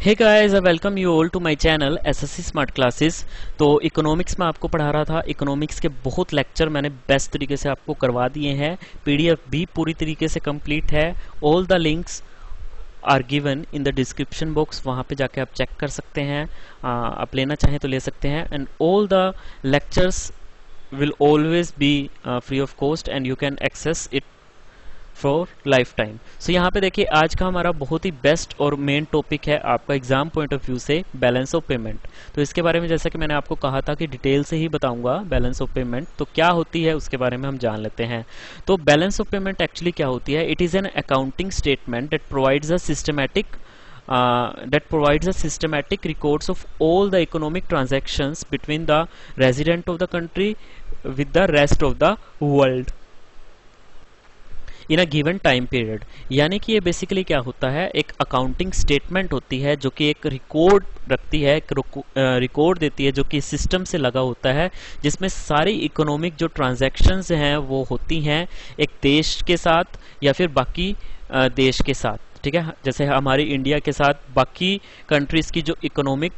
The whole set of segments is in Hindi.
Hey guys, I welcome you all to my channel SSC smart classes. तो इकोनॉमिक्स में आपको पढ़ा रहा था। इकोनॉमिक्स के बहुत लेक्चर मैंने बेस्ट तरीके से आपको करवा दिए हैं। पीडीएफ भी पूरी तरीके से कंप्लीट है। All the links are given in the description box, वहाँ पे जाके आप चेक कर सकते हैं। आप लेना चाहें तो ले सकते हैं। And all the lectures will always be free of cost and you can access it for lifetime. So यहाँ पे देखिए, आज का हमारा बहुत ही बेस्ट और मेन टॉपिक है आपका एग्जाम पॉइंट ऑफ व्यू से बैलेंस ऑफ पेमेंट। तो इसके बारे में जैसा कि मैंने आपको कहा था कि डिटेल से ही बताऊंगा बैलेंस ऑफ पेमेंट तो क्या होती है, उसके बारे में हम जान लेते हैं। तो बैलेंस ऑफ पेमेंट एक्चुअली क्या होती है? It is an accounting statement that provides a systematic records of all the economic transactions between the resident of the country with the rest of the world in a given time period. यानी कि ये बेसिकली क्या होता है, एक अकाउंटिंग स्टेटमेंट होती है जो कि एक रिकॉर्ड रखती है, एक रिकॉर्ड देती है जो कि सिस्टम से लगा होता है, जिसमें सारी इकोनॉमिक जो ट्रांजैक्शंस हैं वो होती हैं एक देश के साथ या फिर बाकी देश के साथ। ठीक है, जैसे हमारी इंडिया के साथ बाकी कंट्रीज की जो इकोनॉमिक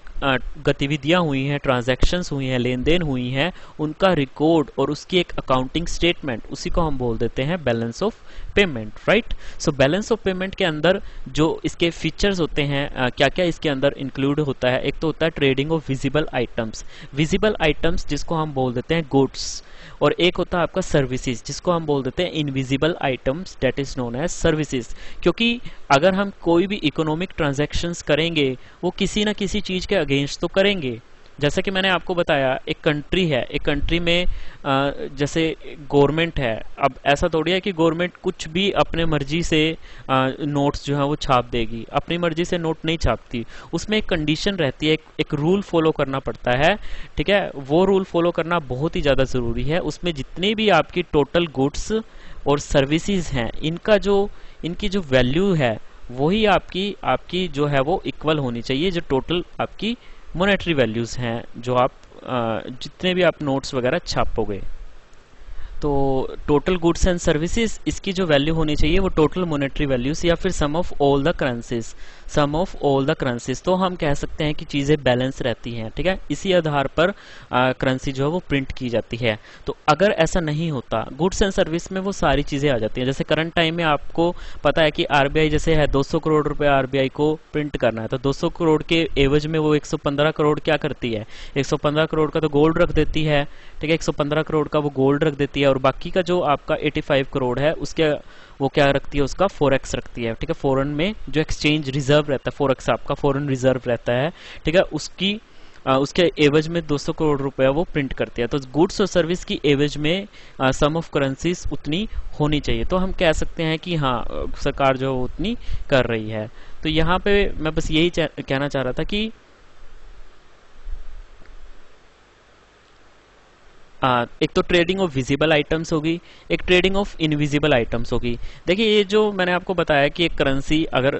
गतिविधियां हुई हैं, ट्रांजैक्शंस हुई हैं, लेन देन हुई हैं, उनका रिकॉर्ड और उसकी एक अकाउंटिंग स्टेटमेंट, उसी को हम बोल देते हैं balance of payment. Right. So balance of payment के अंदर जो इसके फीचर्स होते हैं, क्या क्या इसके अंदर इंक्लूड होता है? एक तो होता है trading of visible items, visible items जिसको हम बोल देते हैं गुड्स, और एक होता है आपका सर्विसेज जिसको हम बोल देते हैं invisible items, that is known as services. क्योंकि अगर हम कोई भी इकोनॉमिक ट्रांजैक्शंस करेंगे वो किसी ना किसी चीज के अगेंस्ट तो करेंगे। जैसा कि मैंने आपको बताया, एक कंट्री है, एक कंट्री में जैसे गवर्नमेंट है। अब ऐसा थोड़ी है कि गवर्नमेंट कुछ भी अपने मर्जी से नोट्स जो है वो छाप देगी, अपनी मर्जी से नोट नहीं छापती। उसमें एक कंडीशन रहती है, एक रूल फॉलो करना पड़ता है। ठीक है, वो रूल फॉलो करना बहुत ही ज़्यादा ज़रूरी है। उसमें जितनी भी आपकी टोटल गुड्स और सर्विसेज हैं, इनकी जो वैल्यू है वही आपकी जो है वो इक्वल होनी चाहिए, जो टोटल आपकी मॉनेटरी वैल्यूज हैं, जो आप जितने भी आप नोट्स वगैरह छापोगे। तो टोटल गुड्स एंड सर्विसेज, इसकी जो वैल्यू होनी चाहिए वो टोटल मॉनेटरी वैल्यूज या फिर sum of all the currencies, sum of all the currencies. तो हम कह सकते हैं कि चीजें बैलेंस रहती हैं। ठीक है, इसी आधार पर करेंसी जो है वो प्रिंट की जाती है। तो अगर ऐसा नहीं होता, गुड्स एंड सर्विस में वो सारी चीजें आ जाती हैं। जैसे करंट टाइम में आपको पता है कि आरबीआई जैसे है 200 करोड़ रुपए आरबीआई को प्रिंट करना है, तो 200 करोड़ के एवज में वो 115 करोड़ क्या करती है, 115 करोड़ का तो गोल्ड रख देती है। ठीक है, 115 करोड़ का वो गोल्ड रख देती है, और बाकी का जो आपका 85 करोड़ है उसके वो क्या रखती है, उसका फॉरेक्स रखती है। ठीक है, फॉरेन में जो एक्सचेंज रिजर्व रहता है, फॉरेक्स आपका फॉरेन रिजर्व रहता है। ठीक है, उसके एवज में 200 करोड़ रुपया वो प्रिंट करती है। तो गुड्स और सर्विस की एवज में सम ऑफ करेंसीज उतनी होनी चाहिए। तो हम कह सकते हैं कि हाँ, सरकार जो उतनी कर रही है। तो यहाँ पे मैं बस यही कहना चाह रहा था कि एक तो ट्रेडिंग ऑफ विजिबल आइटम्स होगी, एक ट्रेडिंग ऑफ इनविजिबल आइटम्स होगी। देखिए, ये जो मैंने आपको बताया कि एक करेंसी अगर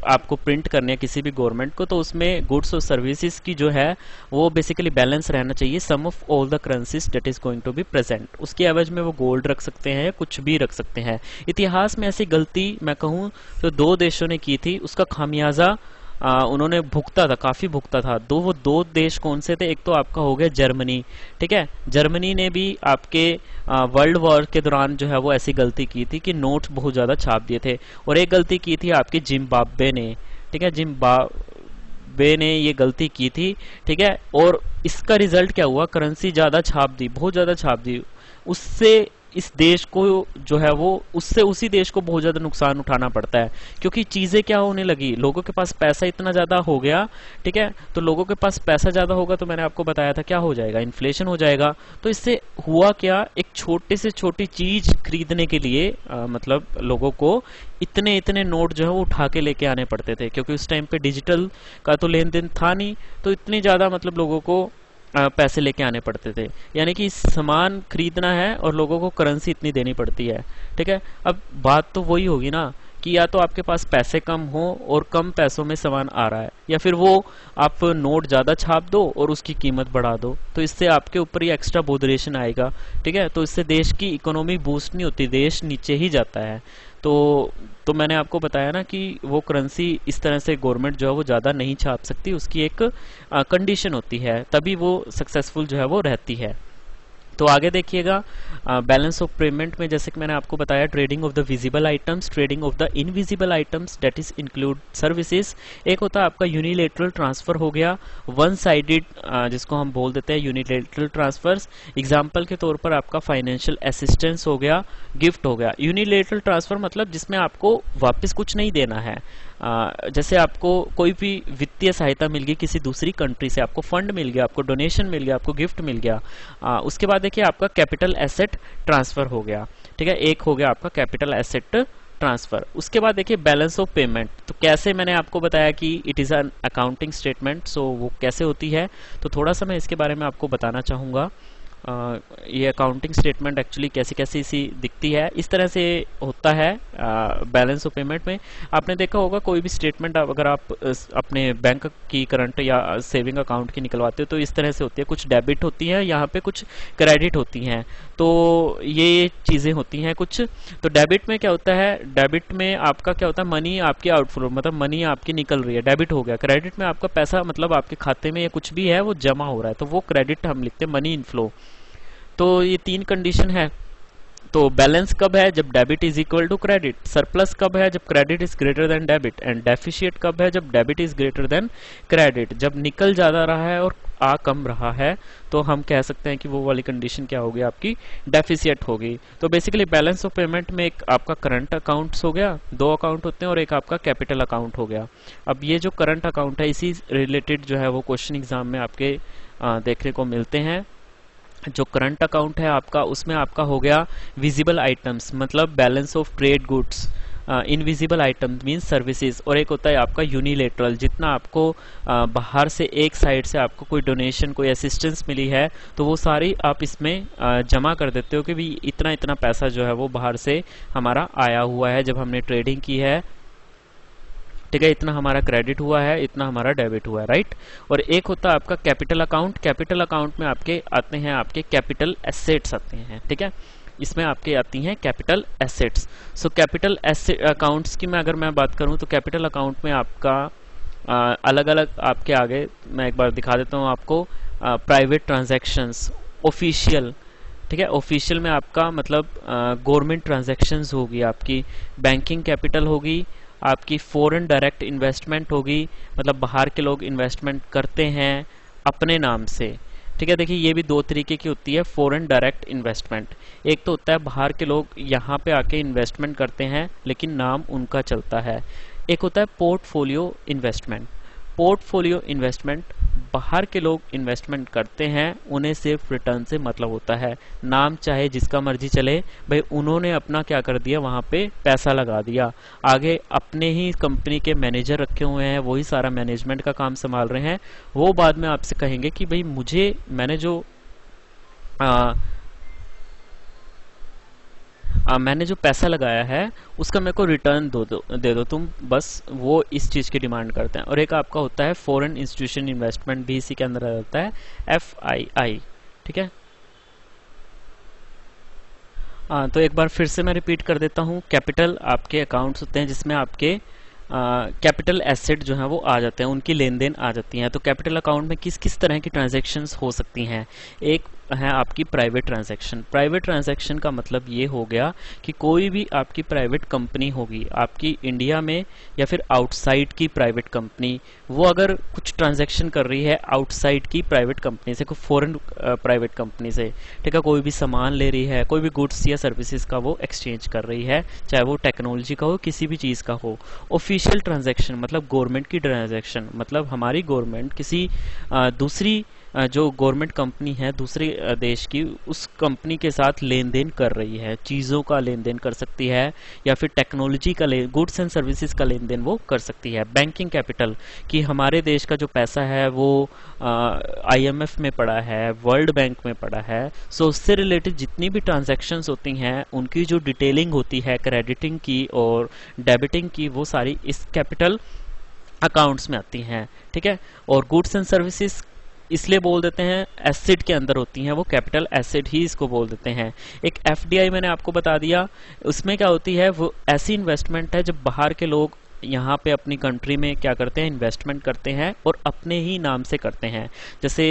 आपको प्रिंट करनी है किसी भी गवर्नमेंट को, तो उसमें गुड्स और सर्विसेज की जो है वो बेसिकली बैलेंस रहना चाहिए, sum of all the currencies that is going to be present. उसके एवज में वो गोल्ड रख सकते हैं या कुछ भी रख सकते हैं। इतिहास में ऐसी गलती मैं कहूँ तो 2 देशों ने की थी, उसका खामियाजा उन्होंने भुगता था, काफी भुगता था। वो 2 देश कौन से थे? एक तो आपका हो गया जर्मनी। ठीक है, जर्मनी ने भी आपके वर्ल्ड वॉर के दौरान जो है वो ऐसी गलती की थी कि नोट्स बहुत ज्यादा छाप दिए थे। और एक गलती की थी आपकी जिम्बाब्वे ने। ठीक है, जिम्बाब्वे ने ये गलती की थी। ठीक है, और इसका रिजल्ट क्या हुआ? करेंसी ज्यादा छाप दी, बहुत ज्यादा छाप दी। उससे इस देश को जो है वो उसी देश को बहुत ज्यादा नुकसान उठाना पड़ता है, क्योंकि चीजें क्या होने लगी, लोगों के पास पैसा इतना ज्यादा हो गया। ठीक है, तो लोगों के पास पैसा ज्यादा होगा तो मैंने आपको बताया था क्या हो जाएगा, इन्फ्लेशन हो जाएगा। तो इससे हुआ क्या, एक छोटे से छोटी चीज खरीदने के लिए मतलब लोगों को इतने इतने नोट जो है वो उठा के लेके आने पड़ते थे, क्योंकि उस टाइम पे डिजिटल का तो लेन देन था नहीं। तो इतनी ज्यादा मतलब लोगों को पैसे लेके आने पड़ते थे। यानी कि सामान खरीदना है और लोगों को करेंसी इतनी देनी पड़ती है। ठीक है, अब बात तो वही होगी ना कि या तो आपके पास पैसे कम हो और कम पैसों में सामान आ रहा है, या फिर वो आप नोट ज़्यादा छाप दो और उसकी कीमत बढ़ा दो, तो इससे आपके ऊपर ही एक्स्ट्रा बोदरेशन आएगा। ठीक है, तो इससे देश की इकोनॉमी बूस्ट नहीं होती, देश नीचे ही जाता है। तो मैंने आपको बताया ना कि वो करेंसी इस तरह से गवर्नमेंट जो है वो ज़्यादा नहीं छाप सकती, उसकी एक कंडीशन होती है, तभी वो सक्सेसफुल जो है वो रहती है। तो आगे देखिएगा, बैलेंस ऑफ पेमेंट में जैसे कि मैंने आपको बताया, trading of the visible items, trading of the invisible items, that is include services. एक होता है आपका यूनिलेटरल ट्रांसफर हो गया, वन साइडेड जिसको हम बोल देते हैं यूनिलेटरल ट्रांसफर्स। एग्जांपल के तौर पर आपका फाइनेंशियल असिस्टेंस हो गया, गिफ्ट हो गया। यूनिलेटरल ट्रांसफर मतलब जिसमें आपको वापस कुछ नहीं देना है। जैसे आपको कोई भी वित्तीय सहायता मिल गई किसी दूसरी कंट्री से, आपको फंड मिल गया, आपको डोनेशन मिल गया, आपको गिफ्ट मिल गया। उसके बाद देखिए आपका कैपिटल एसेट ट्रांसफर हो गया। ठीक है, एक हो गया आपका कैपिटल एसेट ट्रांसफर। उसके बाद देखिए बैलेंस ऑफ पेमेंट, तो कैसे मैंने आपको बताया कि it is an accounting statement, so वो कैसे होती है, तो थोड़ा सा मैं इसके बारे में आपको बताना चाहूँगा। ये अकाउंटिंग स्टेटमेंट एक्चुअली कैसी कैसी सी दिखती है, इस तरह से होता है बैलेंस ऑफ पेमेंट में। आपने देखा होगा कोई भी स्टेटमेंट अगर आप अपने बैंक की करंट या सेविंग अकाउंट की निकलवाते हो तो इस तरह से होती है, कुछ डेबिट होती है, यहाँ पे कुछ क्रेडिट होती हैं, तो ये चीज़ें होती हैं कुछ। तो डेबिट में क्या होता है, डेबिट में आपका क्या होता है, मनी आपकी आउटफ्लो, मतलब मनी आपकी निकल रही है, डेबिट हो गया। क्रेडिट में आपका पैसा मतलब आपके खाते में या कुछ भी है वो जमा हो रहा है, तो वो क्रेडिट हम लिखते हैं, मनी इनफ्लो। तो ये तीन कंडीशन है। तो बैलेंस कब है, जब debit is equal to credit. Surplus कब है, जब credit is greater than debit. And deficit कब है, जब debit is greater than credit. जब निकल ज्यादा रहा है और आ कम रहा है तो हम कह सकते हैं कि वो वाली कंडीशन क्या होगी, आपकी डेफिशिएट होगी। तो बेसिकली बैलेंस ऑफ पेमेंट में एक आपका करंट अकाउंट्स हो गया, दो अकाउंट होते हैं, और एक आपका कैपिटल अकाउंट हो गया। अब ये जो करंट अकाउंट है इसी रिलेटेड जो है वो क्वेश्चन एग्जाम में आपके देखने को मिलते हैं। जो करंट अकाउंट है आपका, उसमें आपका हो गया विजिबल आइटम्स, मतलब balance of trade goods. Invisible item means services. और एक होता है आपका यूनिलेटरल, जितना आपको बाहर से एक साइड से आपको कोई डोनेशन, कोई असिस्टेंस मिली है तो वो सारी आप इसमें जमा कर देते हो कि भी इतना इतना पैसा जो है वो बाहर से हमारा आया हुआ है जब हमने ट्रेडिंग की है। ठीक है, इतना हमारा क्रेडिट हुआ है, इतना हमारा डेबिट हुआ है, राइट। और एक होता है आपका कैपिटल अकाउंट। कैपिटल अकाउंट में आपके आते हैं आपके कैपिटल एसेट्स आते हैं। ठीक है, इसमें आपके आती हैं capital assets. So capital asset accounts की अगर मैं बात करूं तो कैपिटल अकाउंट में आपका अलग अलग आपके आगे मैं एक बार दिखा देता हूं आपको। Private transactions, official. ठीक है, ऑफिशियल में आपका मतलब गवर्नमेंट ट्रांजैक्शंस होगी, आपकी बैंकिंग कैपिटल होगी, आपकी फॉरेन डायरेक्ट इन्वेस्टमेंट होगी, मतलब बाहर के लोग इन्वेस्टमेंट करते हैं अपने नाम से। ठीक है, देखिए ये भी दो तरीके की होती है फॉरेन डायरेक्ट इन्वेस्टमेंट। एक तो होता है बाहर के लोग यहाँ पे आके इन्वेस्टमेंट करते हैं लेकिन नाम उनका चलता है। एक होता है पोर्टफोलियो इन्वेस्टमेंट। पोर्टफोलियो इन्वेस्टमेंट बाहर के लोग इन्वेस्टमेंट करते हैं, उन्हें सिर्फ रिटर्न से मतलब होता है, नाम चाहे जिसका मर्जी चले, भाई उन्होंने अपना क्या कर दिया, वहां पे पैसा लगा दिया, आगे अपने ही कंपनी के मैनेजर रखे हुए हैं, वही सारा मैनेजमेंट का काम संभाल रहे हैं। वो बाद में आपसे कहेंगे कि भाई मैंने जो पैसा लगाया है उसका मेरे को रिटर्न दे दो तुम, बस वो इस चीज़ की डिमांड करते हैं। और एक आपका होता है फॉरेन इंस्टीट्यूशन इन्वेस्टमेंट, भी इसी के अंदर आ जाता है, FII। ठीक है, तो एक बार फिर से मैं रिपीट कर देता हूँ। कैपिटल आपके अकाउंट्स होते हैं जिसमें आपके कैपिटल एसेट जो है वो आ जाते हैं, उनकी लेन देन आ जाती हैं। तो कैपिटल अकाउंट में किस किस तरह की ट्रांजैक्शंस हो सकती हैं। एक है आपकी प्राइवेट ट्रांजैक्शन। प्राइवेट ट्रांजैक्शन का मतलब ये हो गया कि कोई भी आपकी प्राइवेट कंपनी होगी, आपकी इंडिया में या फिर आउटसाइड की प्राइवेट कंपनी, वो अगर कुछ ट्रांजैक्शन कर रही है आउटसाइड की प्राइवेट कंपनी से, कोई फॉरेन प्राइवेट कंपनी से, ठीक है, कोई भी सामान ले रही है, कोई भी गुड्स या सर्विसेज का वो एक्सचेंज कर रही है, चाहे वो टेक्नोलॉजी का हो, किसी भी चीज़ का हो। ऑफिशियल ट्रांजैक्शन मतलब गवर्नमेंट की ट्रांजैक्शन, मतलब हमारी गवर्नमेंट किसी दूसरी जो गवर्नमेंट कंपनी है दूसरे देश की, उस कंपनी के साथ लेन देन कर रही है, चीज़ों का लेन देन कर सकती है या फिर टेक्नोलॉजी का गुड्स एंड सर्विसेज का लेन देन वो कर सकती है। बैंकिंग कैपिटल कि हमारे देश का जो पैसा है वो IMF में पड़ा है, वर्ल्ड बैंक में पड़ा है, सो उससे रिलेटेड जितनी भी ट्रांजैक्शंस होती हैं उनकी जो डिटेलिंग होती है क्रेडिटिंग की और डेबिटिंग की, वो सारी इस कैपिटल अकाउंट्स में आती हैं। ठीक है, और गुड्स एंड सर्विसेज इसलिए बोल देते हैं एसिड के अंदर होती हैं, वो कैपिटल एसिड ही इसको बोल देते हैं। एक FDI मैंने आपको बता दिया, उसमें क्या होती है, वो ऐसी इन्वेस्टमेंट है जब बाहर के लोग यहाँ पे अपनी कंट्री में क्या करते हैं, इन्वेस्टमेंट करते हैं और अपने ही नाम से करते हैं। जैसे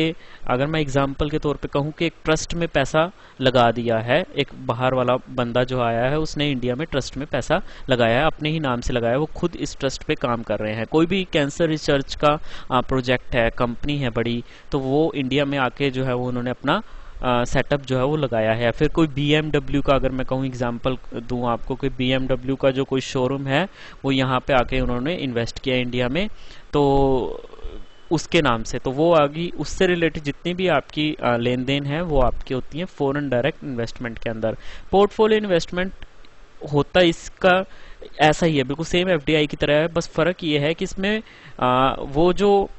अगर मैं एग्जांपल के तौर पे कहूँ कि एक ट्रस्ट में पैसा लगा दिया है, एक बाहर वाला बंदा जो आया है उसने इंडिया में ट्रस्ट में पैसा लगाया है, अपने ही नाम से लगाया, वो खुद इस ट्रस्ट पे काम कर रहे हैं। कोई भी कैंसर रिसर्च का प्रोजेक्ट है, कंपनी है बड़ी, तो वो इंडिया में आके जो है वो उन्होंने अपना सेटअप जो है वो लगाया है। फिर कोई BMW का अगर मैं कहूँ एग्जांपल दूं आपको, कोई BMW का जो कोई शोरूम है वो यहाँ पे आके उन्होंने इन्वेस्ट किया इंडिया में, तो उसके नाम से, तो वो आगे उससे रिलेटेड जितनी भी आपकी लेन देन है वो आपकी होती है फॉरेन डायरेक्ट इन्वेस्टमेंट के अंदर। पोर्टफोलियो इन्वेस्टमेंट होता इसका ऐसा ही है, बिल्कुल सेम FDI की तरह है, बस फर्क ये है कि इसमें वो जो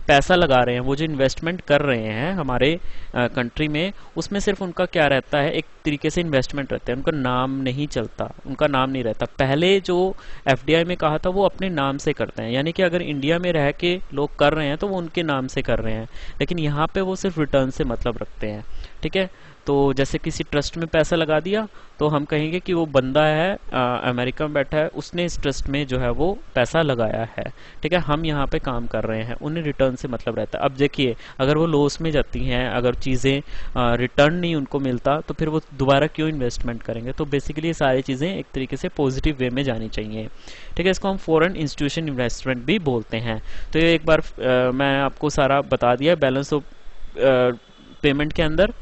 पैसा लगा रहे हैं, वो जो इन्वेस्टमेंट कर रहे हैं हमारे कंट्री में, उसमें सिर्फ उनका क्या रहता है, एक तरीके से इन्वेस्टमेंट रहता है, उनका नाम नहीं चलता, उनका नाम नहीं रहता। पहले जो FDI में कहा था वो अपने नाम से करते हैं, यानी कि अगर इंडिया में रह के लोग कर रहे हैं तो वो उनके नाम से कर रहे हैं, लेकिन यहाँ पे वो सिर्फ रिटर्न से मतलब रखते हैं। ठीक है, तो जैसे किसी ट्रस्ट में पैसा लगा दिया तो हम कहेंगे कि वो बंदा है अमेरिका में बैठा है, उसने इस ट्रस्ट में जो है वो पैसा लगाया है। ठीक है, हम यहाँ पे काम कर रहे हैं, उन्हें रिटर्न से मतलब रहता है। अब देखिए अगर वो लॉस में जाती हैं, अगर चीज़ें रिटर्न नहीं उनको मिलता, तो फिर वो दोबारा क्यों इन्वेस्टमेंट करेंगे। तो बेसिकली ये सारी चीज़ें एक तरीके से पॉजिटिव वे में जानी चाहिए। ठीक है, इसको हम फॉरेन इंस्टीट्यूशन इन्वेस्टमेंट भी बोलते हैं। तो ये एक बार मैं आपको सारा बता दिया बैलेंस ऑफ पेमेंट के अंदर,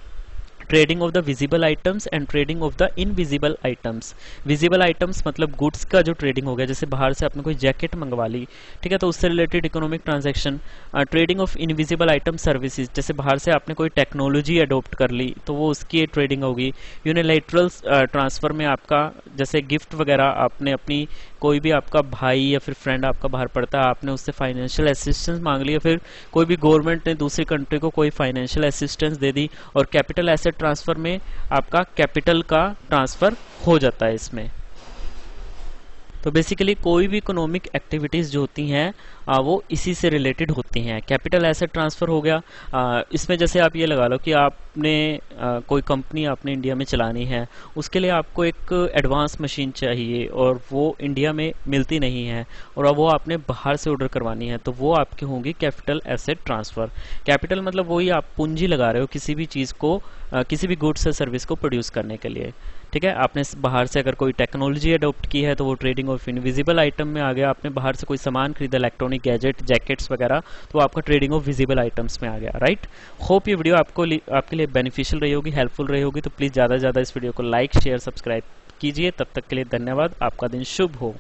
trading of the visible items and trading of the invisible items. Visible items मतलब गुड्स का जो ट्रेडिंग हो गया, जैसे बाहर से आपने कोई जैकेट मंगवा ली, ठीक है, तो उससे related economic transaction. Trading of invisible item services, जैसे बाहर से आपने कोई टेक्नोलॉजी अडोप्ट कर ली तो वो उसकी ट्रेडिंग होगी। यूनिलैटरल ट्रांसफर में आपका जैसे गिफ्ट वगैरह, आपने अपनी कोई भी आपका भाई या फिर फ्रेंड आपका बाहर पड़ता है, आपने उससे फाइनेंशियल असिस्टेंस मांग लिया, फिर कोई भी गवर्नमेंट ने दूसरी कंट्री को कोई फाइनेंशियल असिस्टेंस दे दी, और कैपिटल एसेट ट्रांसफर में आपका कैपिटल का ट्रांसफर हो जाता है इसमें। तो बेसिकली कोई भी इकोनॉमिक एक्टिविटीज़ जो होती हैं वो इसी से रिलेटेड होती हैं। कैपिटल एसेट ट्रांसफ़र हो गया, इसमें जैसे आप ये लगा लो कि आपने कोई कंपनी आपने इंडिया में चलानी है, उसके लिए आपको एक एडवांस मशीन चाहिए और वो इंडिया में मिलती नहीं है, और अब वो आपने बाहर से ऑर्डर करवानी है, तो वो आपकी होंगी कैपिटल एसेट ट्रांसफ़र। कैपिटल मतलब वही आप पूंजी लगा रहे हो किसी भी चीज़ को, किसी भी गुड्स या सर्विस को प्रोड्यूस करने के लिए। ठीक है, आपने बाहर से अगर कोई टेक्नोलॉजी अडॉप्ट की है तो वो ट्रेडिंग ऑफ इनविजिबल आइटम में आ गया। आपने बाहर से कोई सामान खरीदा, इलेक्ट्रॉनिक गैजेट, जैकेट्स वगैरह, तो आपका ट्रेडिंग ऑफ विजिबल आइटम्स में आ गया। राइट, होप ये वीडियो आपके लिए बेनिफिशियल रही होगी, हेल्पफुल रही होगी। तो प्लीज़ ज़्यादा से ज़्यादा इस वीडियो को लाइक, शेयर, सब्सक्राइब कीजिए। तब तक के लिए धन्यवाद, आपका दिन शुभ हो।